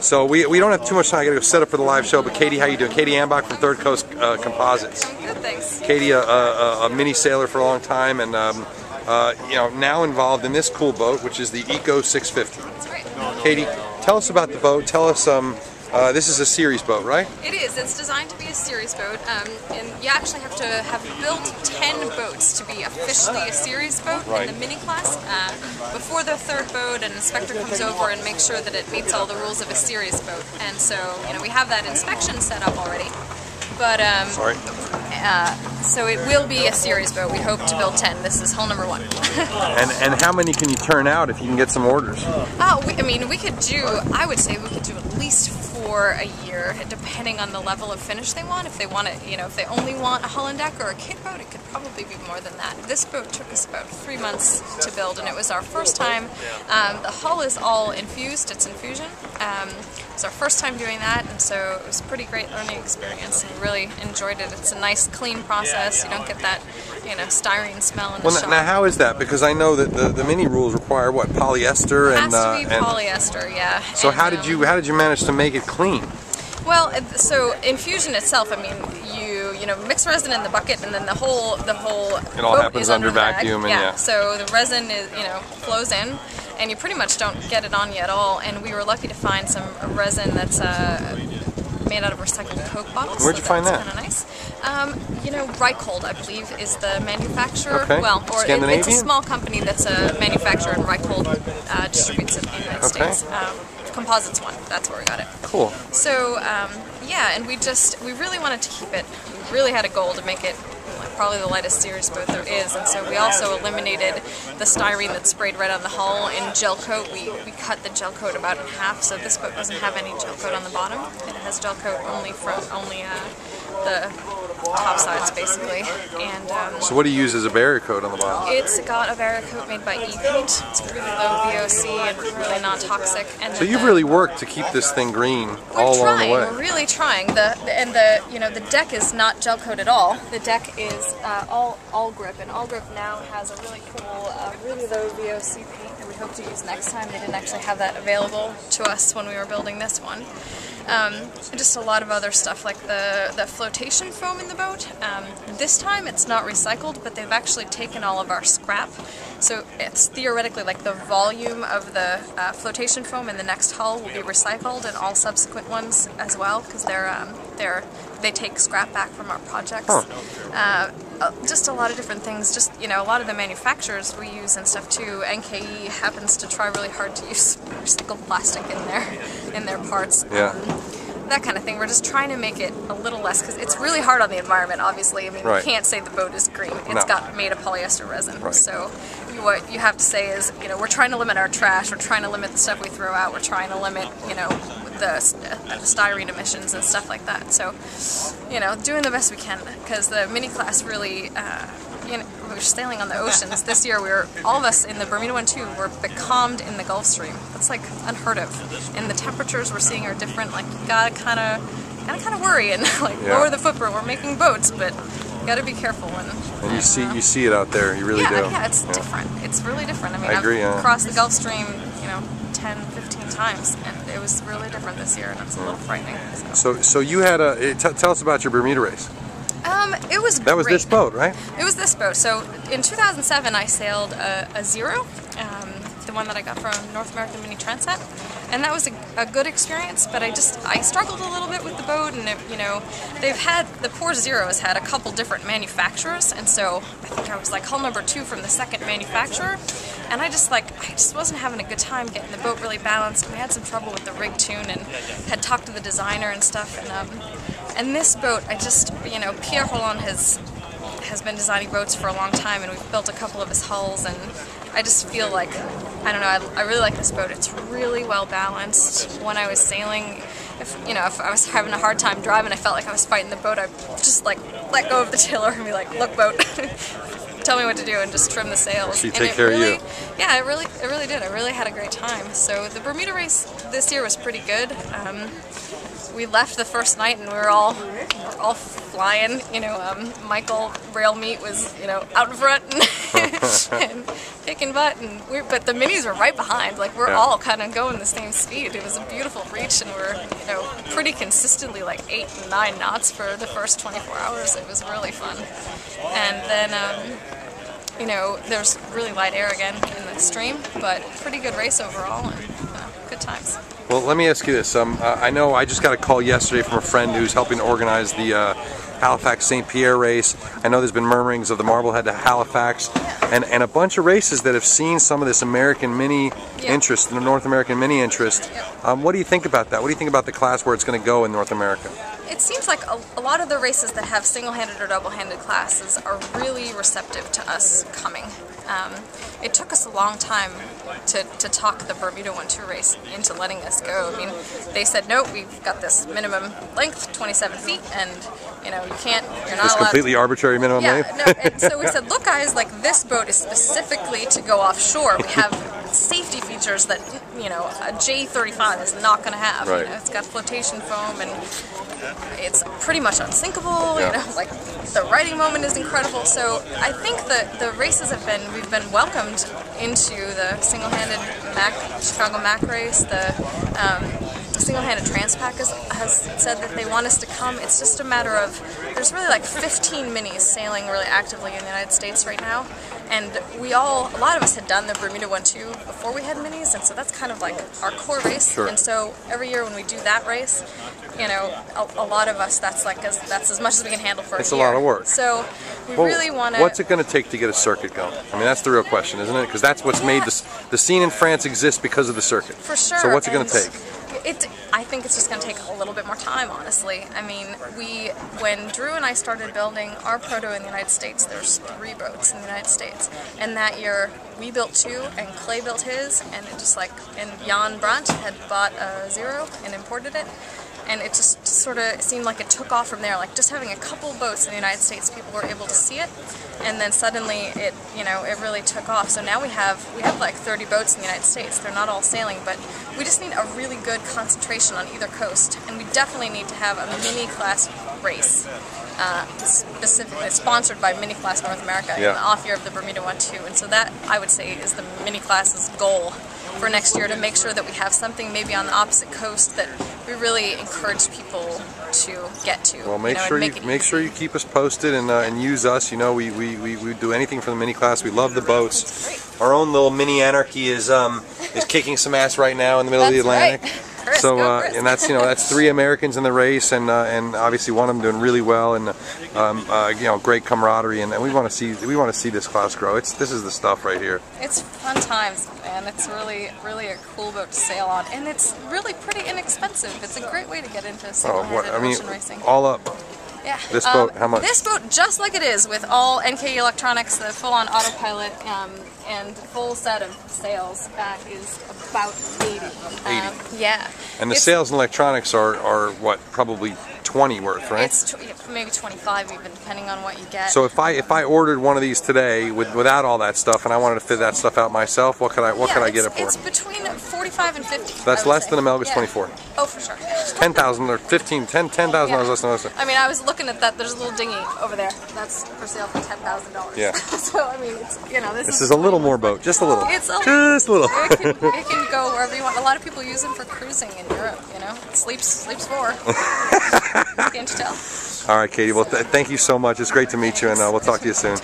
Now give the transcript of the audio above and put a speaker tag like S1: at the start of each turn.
S1: So we don't have too much time. I got to go set up for the live show. But Katie, how you doing? Katie Ambach from Third Coast Composites.
S2: Good, thanks.
S1: Katie, a mini sailor for a long time, and you know, now involved in this cool boat, which is the Eco 650.
S2: That's right.
S1: Katie, tell us about the boat. Tell us this is a series boat, right?
S2: It is. It's designed to be a series boat, and you actually have to have built 10 boats to be officially a series boat in the mini class before the third boat. An inspector comes over and makes sure that it meets all the rules of a series boat. And so, you know, we have that inspection set up already. But so it will be a series boat. We hope to build 10. This is hull number 1.
S1: and how many can you turn out if you can get some orders?
S2: I mean, we could do. I would say we could do at least 4 a year, depending on the level of finish they want. If they want it, you know, if they only want a hull and deck or a kit boat, it could probably be more than that. This boat took us about 3 months to build, and it was our first time. The hull is all infused. It's infusion. It's our first time doing that, and so it was a pretty great learning experience. We really enjoyed it. It's a nice, clean process. You don't get that, you know, styrene smell in the shop.
S1: Now how is that? Because I know that the mini rules require what, polyester and.
S2: It has to be polyester, yeah.
S1: So and, how did you manage to make it clean?
S2: Well, so infusion itself, I mean, you know, mix resin in the bucket, and then the whole
S1: it all
S2: boat
S1: happens
S2: is
S1: under
S2: the bag.
S1: vacuum, and yeah.
S2: So the resin is, you know, flows in, and you pretty much don't get it on you at all. And we were lucky to find some resin that's made out of recycled Coke bottles.
S1: Where'd you find that?
S2: Kind of nice. You know, Reichhold, I believe, is the manufacturer.
S1: Okay.
S2: Well, or
S1: Scandinavian?
S2: it's a small company that's a manufacturer, and Reichhold distributes it in the United States. Composites one, that's where we got it.
S1: Cool.
S2: So, yeah, and we really wanted to keep it. We really had a goal to make it probably the lightest series boat there is, and so we also eliminated the styrene that's sprayed right on the hull in gel coat. We cut the gel coat about in half, so this boat doesn't have any gel coat on the bottom. It has gel coat only the top sides, basically. And
S1: so what do you use as a barrier coat on the bottom?
S2: It's got a barrier coat made by E-Paint. It's really low VOC and really non-toxic.
S1: So you've really worked to keep this thing green all along the way.
S2: We're really trying. You know, the deck is not gel coat at all. The deck is all grip, and all grip now has a really cool, really low VOC paint that we hope to use next time. They didn't actually have that available to us when we were building this one. Just a lot of other stuff like the flotation foam in the boat. This time it's not recycled, but they've actually taken all of our scrap. So it's theoretically like the volume of the flotation foam in the next hull will be recycled, and all subsequent ones as well, because they take scrap back from our projects. Just a lot of different things. Just, you know, a lot of the manufacturers we use and stuff too. NKE happens to try really hard to use recycled plastic in their parts. That kind of thing. We're just trying to make it a little less, because it's really hard on the environment, obviously. I mean, you can't say the boat is green. It's got made of polyester resin. So what you have to say is, you know, we're trying to limit our trash, we're trying to limit the stuff we throw out, we're trying to limit, you know, the styrene emissions and stuff like that. So, you know, doing the best we can, because the mini class really, you know, we're sailing on the oceans. This year all of us in the Bermuda one too, were becalmed in the Gulf Stream. That's like unheard of. And the temperatures we're seeing are different. Like, you gotta kind of worry and like lower the footprint. We're making boats, but you gotta be careful. And
S1: you see it out there. You really do.
S2: Yeah, it's different. It's really different. I mean,
S1: I agree,
S2: I've crossed the Gulf Stream, you know, 10, 15 times, and it was really different this year, and it's a little frightening. So you had tell us about your Bermuda race. It was
S1: That was this boat, right?
S2: It was this boat. So in 2007, I sailed a Zero, the one that I got from North American Mini Transat, and that was a good experience. But I struggled a little bit with the boat, and you know, the poor Zero has had a couple different manufacturers, and so I think I was like hull number 2 from the second manufacturer, and I just wasn't having a good time getting the boat really balanced. We had some trouble with the rig tune, and had talked to the designer and stuff, and this boat, you know, Pierre Holland has been designing boats for a long time, and we've built a couple of his hulls, and I just feel like, I don't know, I really like this boat. It's really well balanced. When I was sailing, if I was having a hard time driving, I felt like I was fighting the boat, I'd just like let go of the tiller and be like, look boat, tell me what to do, and just trim the sails.
S1: She take care of you.
S2: Yeah, it really did. I really had a great time. So the Bermuda race this year was pretty good. we left the first night and we were all flying. You know, Michael Rail Meat was, you know, out in front and kicking butt, but the minis were right behind. Like, we're all kind of going the same speed. It was a beautiful reach, and we're, you know, pretty consistently like 8 and 9 knots for the first 24 hours. It was really fun. And then, you know, there's really light air again in the stream, but pretty good race overall, and good times.
S1: Well, let me ask you this. I know I just got a call yesterday from a friend who's helping organize the Halifax-St. Pierre race. I know there's been murmurings of the Marblehead to Halifax, and a bunch of races that have seen some of this American Mini interest, the North American Mini interest. What do you think about that? What do you think about the class where it's going to go in North America?
S2: It seems like a lot of the races that have single-handed or double-handed classes are really receptive to us coming. It took us a long time to talk the Bermuda 1-2 race into letting us go. I mean, they said, no, we've got this minimum length, 27 feet, and, you know, you can't, you're not allowed.
S1: This completely arbitrary minimum length?
S2: No, and so we said, look guys, like, this boat is specifically to go offshore. We have safety features that, you know, a J35 is not going to have.
S1: Right.
S2: You know, it's got flotation foam, and it's pretty much unsinkable. You know, like, the riding moment is incredible. So I think that the races we've been welcomed into the single-handed Chicago Mac race. The single-handed Transpac has said that they want us to come. It's just a matter of, there's really like 15 minis sailing really actively in the United States right now, and a lot of us had done the Bermuda 1-2 before we had minis, and so that's kind of like our core race.
S1: Sure.
S2: And so every year when we do that race, you know, a lot of us, that's as much as we can handle for a year.
S1: It's a lot of work.
S2: So we really want to...
S1: What's it going to take to get a circuit going? I mean, that's the real question, isn't it? Because that's what's made the scene in France exist, because of the circuit.
S2: For sure.
S1: So what's it going to take?
S2: I think it's just going to take a little bit more time, honestly. I mean, when Drew and I started building our proto in the United States, there's 3 boats in the United States. And that year, we built 2, and Clay built his, and Jan Brandt had bought a 0 and imported it. And it just sort of seemed like it took off from there. Like, just having a couple of boats in the United States, people were able to see it, and then suddenly it really took off. So now we have like 30 boats in the United States. They're not all sailing, but we just need a really good concentration on either coast, and we definitely need to have a mini class race, specifically sponsored by Mini Class North America in the off year of the Bermuda 1-2. And so that, I would say, is the Mini Class's goal for next year, to make sure that we have something maybe on the opposite coast that we really encourage people to get to.
S1: Well, make sure you keep us posted and use us. You know, we do anything for the Mini Class. We love the boats.
S2: Great.
S1: Our own little mini Anarchy is kicking some ass right now in the middle of the Atlantic.
S2: Right. Chris,
S1: so
S2: Chris.
S1: and that's 3 Americans in the race, and obviously one of them doing really well, and you know, great camaraderie, and we want to see this class grow. This is the stuff right here.
S2: It's fun times, man. It's really a cool boat to sail on, and it's really pretty inexpensive. It's a great way to get into single-handed ocean racing.
S1: All up.
S2: Yeah.
S1: This boat, how much?
S2: This boat, just like it is, with all NK electronics, the full-on autopilot, and full set of sails, is about 80.
S1: 80.
S2: Yeah.
S1: And the sails and electronics are what, probably 20 worth, right?
S2: It's maybe 25 even, depending on what you get.
S1: So if I ordered one of these today without all that stuff, and I wanted to fit that stuff out myself, what could I get it for?
S2: It's between 45 and 50.
S1: So that's less than a Melgus 24.
S2: Oh, for sure.
S1: 10,000 or 15, $10,000 less than us.
S2: I mean, I was looking at that. There's a little dinghy over there. That's for sale for $10,000.
S1: Yeah.
S2: So I mean, it's, you know, this
S1: is a little more boat, just a little.
S2: It's
S1: just a little.
S2: It can go wherever you want. A lot of people use them for cruising in Europe. You know, it sleeps 4. Can't you tell?
S1: All right, Katie. Well, thank you so much. It's great to meet you, and we'll talk to you soon.